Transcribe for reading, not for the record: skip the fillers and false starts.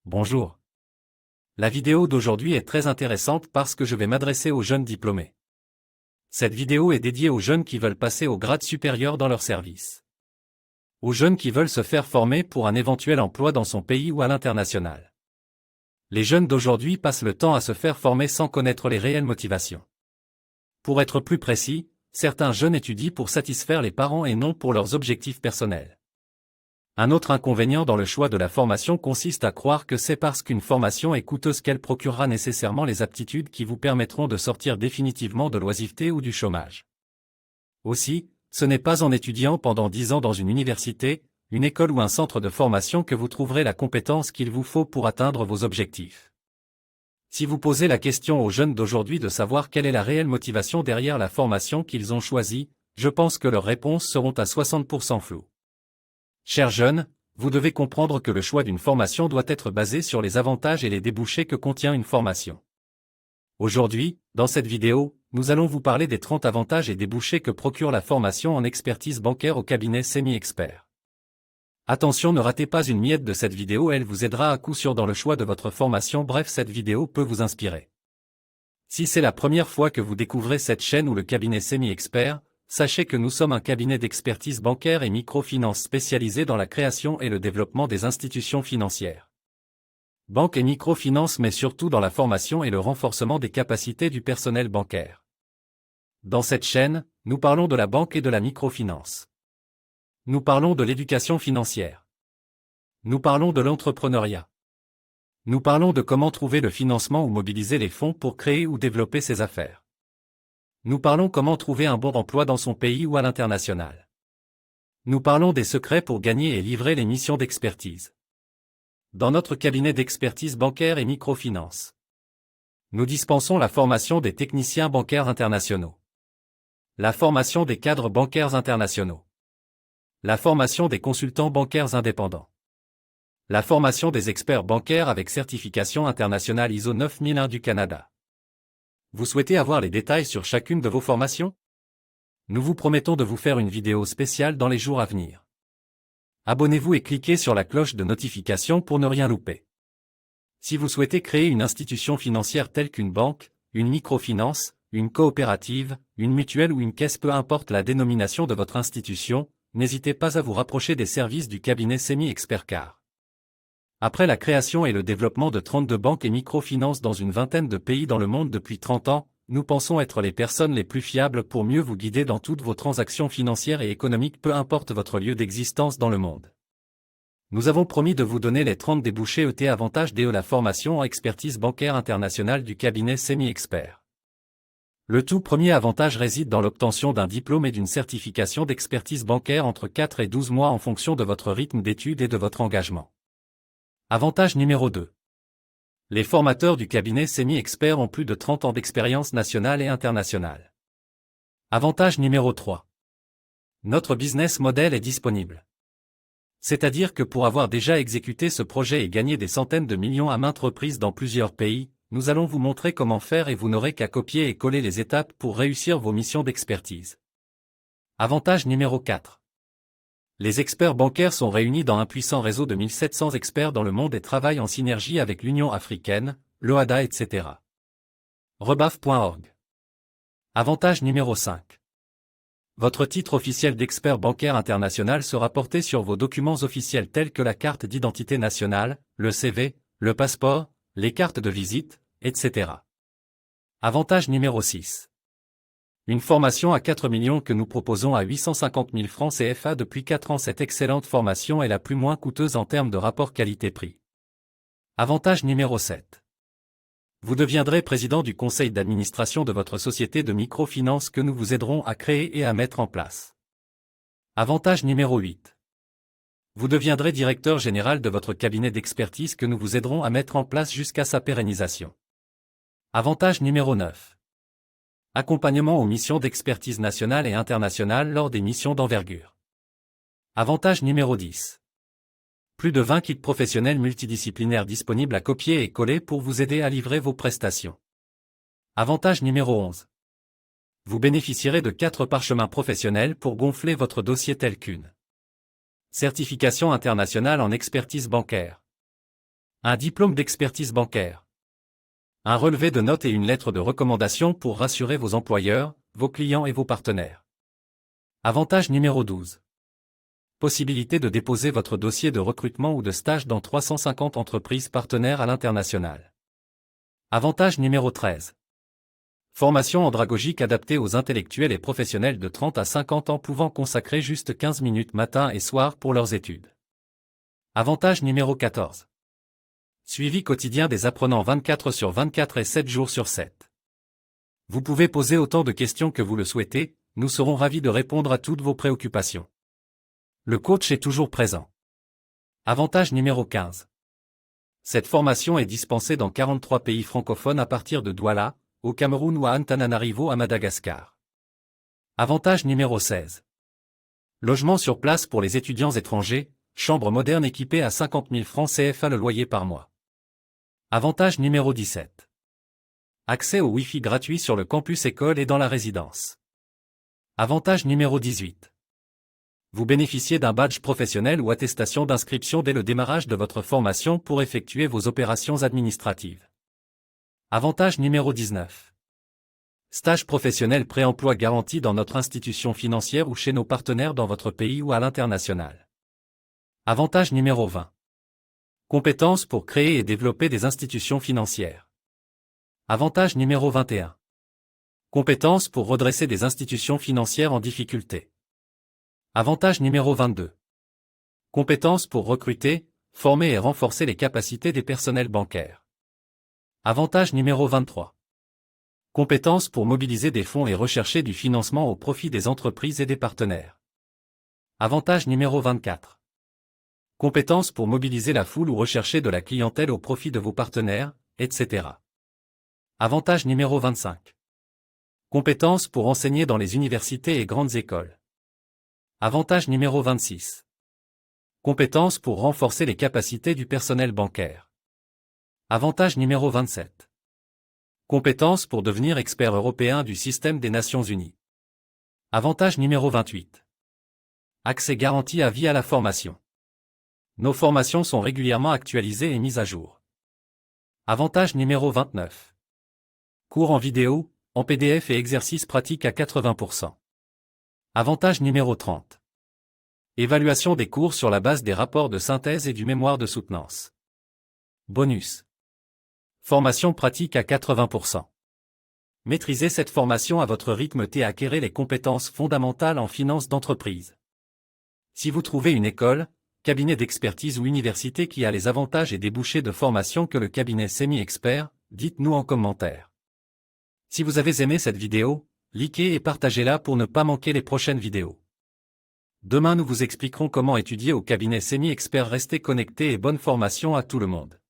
Bonjour. La vidéo d'aujourd'hui est très intéressante parce que je vais m'adresser aux jeunes diplômés. Cette vidéo est dédiée aux jeunes qui veulent passer au grade supérieur dans leur service. Aux jeunes qui veulent se faire former pour un éventuel emploi dans son pays ou à l'international. Les jeunes d'aujourd'hui passent le temps à se faire former sans connaître les réelles motivations. Pour être plus précis, certains jeunes étudient pour satisfaire les parents et non pour leurs objectifs personnels. Un autre inconvénient dans le choix de la formation consiste à croire que c'est parce qu'une formation est coûteuse qu'elle procurera nécessairement les aptitudes qui vous permettront de sortir définitivement de l'oisiveté ou du chômage. Aussi, ce n'est pas en étudiant pendant 10 ans dans une université, une école ou un centre de formation que vous trouverez la compétence qu'il vous faut pour atteindre vos objectifs. Si vous posez la question aux jeunes d'aujourd'hui de savoir quelle est la réelle motivation derrière la formation qu'ils ont choisie, je pense que leurs réponses seront à 60% floues. Chers jeunes, vous devez comprendre que le choix d'une formation doit être basé sur les avantages et les débouchés que contient une formation. Aujourd'hui, dans cette vidéo, nous allons vous parler des 30 avantages et débouchés que procure la formation en expertise bancaire au cabinet Semi-Expert. Attention, ne ratez pas une miette de cette vidéo, elle vous aidera à coup sûr dans le choix de votre formation. Bref, cette vidéo peut vous inspirer. Si c'est la première fois que vous découvrez cette chaîne ou le cabinet Semi-Expert, sachez que nous sommes un cabinet d'expertise bancaire et microfinance spécialisé dans la création et le développement des institutions financières. Banque et microfinance, mais surtout dans la formation et le renforcement des capacités du personnel bancaire. Dans cette chaîne, nous parlons de la banque et de la microfinance. Nous parlons de l'éducation financière. Nous parlons de l'entrepreneuriat. Nous parlons de comment trouver le financement ou mobiliser les fonds pour créer ou développer ses affaires. Nous parlons comment trouver un bon emploi dans son pays ou à l'international. Nous parlons des secrets pour gagner et livrer les missions d'expertise. Dans notre cabinet d'expertise bancaire et microfinance, nous dispensons la formation des techniciens bancaires internationaux, la formation des cadres bancaires internationaux, la formation des consultants bancaires indépendants, la formation des experts bancaires avec certification internationale ISO 9001 du Canada. Vous souhaitez avoir les détails sur chacune de vos formations? Nous vous promettons de vous faire une vidéo spéciale dans les jours à venir. Abonnez-vous et cliquez sur la cloche de notification pour ne rien louper. Si vous souhaitez créer une institution financière telle qu'une banque, une microfinance, une coopérative, une mutuelle ou une caisse, peu importe la dénomination de votre institution, n'hésitez pas à vous rapprocher des services du cabinet Semi-Expert car. Après la création et le développement de 32 banques et microfinances dans une vingtaine de pays dans le monde depuis 30 ans, nous pensons être les personnes les plus fiables pour mieux vous guider dans toutes vos transactions financières et économiques, peu importe votre lieu d'existence dans le monde. Nous avons promis de vous donner les 30 débouchés ET avantages de la formation en expertise bancaire internationale du cabinet Semi-Expert. Le tout premier avantage réside dans l'obtention d'un diplôme et d'une certification d'expertise bancaire entre 4 et 12 mois en fonction de votre rythme d'études et de votre engagement. Avantage numéro 2. Les formateurs du cabinet Semi-Expert ont plus de 30 ans d'expérience nationale et internationale. Avantage numéro 3. Notre business model est disponible. C'est-à-dire que pour avoir déjà exécuté ce projet et gagné des centaines de millions à maintes reprises dans plusieurs pays, nous allons vous montrer comment faire et vous n'aurez qu'à copier et coller les étapes pour réussir vos missions d'expertise. Avantage numéro 4. Les experts bancaires sont réunis dans un puissant réseau de 1700 experts dans le monde et travaillent en synergie avec l'Union africaine, l'OHADA, etc. Rebaf.org. Avantage numéro 5. Votre titre officiel d'expert bancaire international sera porté sur vos documents officiels tels que la carte d'identité nationale, le CV, le passeport, les cartes de visite, etc. Avantage numéro 6. Une formation à 4 millions que nous proposons à 850 000 francs CFA depuis 4 ans. Cette excellente formation est la plus moins coûteuse en termes de rapport qualité-prix. Avantage numéro 7. Vous deviendrez président du conseil d'administration de votre société de microfinance que nous vous aiderons à créer et à mettre en place. Avantage numéro 8. Vous deviendrez directeur général de votre cabinet d'expertise que nous vous aiderons à mettre en place jusqu'à sa pérennisation. Avantage numéro 9. Accompagnement aux missions d'expertise nationale et internationale lors des missions d'envergure. Avantage numéro 10. Plus de 20 kits professionnels multidisciplinaires disponibles à copier et coller pour vous aider à livrer vos prestations. Avantage numéro 11. Vous bénéficierez de 4 parchemins professionnels pour gonfler votre dossier tel qu'une certification internationale en expertise bancaire, Un diplôme d'expertise bancaire. Un relevé de notes et une lettre de recommandation pour rassurer vos employeurs, vos clients et vos partenaires. Avantage numéro 12. Possibilité de déposer votre dossier de recrutement ou de stage dans 350 entreprises partenaires à l'international. Avantage numéro 13. Formation andragogique adaptée aux intellectuels et professionnels de 30 à 50 ans pouvant consacrer juste 15 minutes matin et soir pour leurs études. Avantage numéro 14. Suivi quotidien des apprenants 24 sur 24 et 7 jours sur 7. Vous pouvez poser autant de questions que vous le souhaitez, nous serons ravis de répondre à toutes vos préoccupations. Le coach est toujours présent. Avantage numéro 15. Cette formation est dispensée dans 43 pays francophones à partir de Douala, au Cameroun ou à Antananarivo à Madagascar. Avantage numéro 16. Logement sur place pour les étudiants étrangers, chambre moderne équipée à 50 000 francs CFA le loyer par mois. Avantage numéro 17. Accès au Wi-Fi gratuit sur le campus école et dans la résidence. Avantage numéro 18. Vous bénéficiez d'un badge professionnel ou attestation d'inscription dès le démarrage de votre formation pour effectuer vos opérations administratives. Avantage numéro 19. Stage professionnel pré-emploi garanti dans notre institution financière ou chez nos partenaires dans votre pays ou à l'international. Avantage numéro 20. Compétences pour créer et développer des institutions financières. Avantage numéro 21. Compétences pour redresser des institutions financières en difficulté. Avantage numéro 22. Compétences pour recruter, former et renforcer les capacités des personnels bancaires. Avantage numéro 23. Compétences pour mobiliser des fonds et rechercher du financement au profit des entreprises et des partenaires. Avantage numéro 24. Compétences pour mobiliser la foule ou rechercher de la clientèle au profit de vos partenaires, etc. Avantage numéro 25. Compétences pour enseigner dans les universités et grandes écoles. Avantage numéro 26. Compétences pour renforcer les capacités du personnel bancaire. Avantage numéro 27. Compétences pour devenir expert européen du système des Nations Unies. Avantage numéro 28. Accès garanti à vie à la formation. Nos formations sont régulièrement actualisées et mises à jour. Avantage numéro 29. Cours en vidéo, en PDF et exercices pratiques à 80%. Avantage numéro 30. Évaluation des cours sur la base des rapports de synthèse et du mémoire de soutenance. Bonus. Formation pratique à 80%. Maîtrisez cette formation à votre rythme et acquérez les compétences fondamentales en finance d'entreprise. Si vous trouvez une école, cabinet d'expertise ou université qui a les avantages et débouchés de formation que le cabinet Semi-Expert, dites-nous en commentaire. Si vous avez aimé cette vidéo, likez et partagez-la pour ne pas manquer les prochaines vidéos. Demain nous vous expliquerons comment étudier au cabinet Semi-Expert. Restez connectés et bonne formation à tout le monde.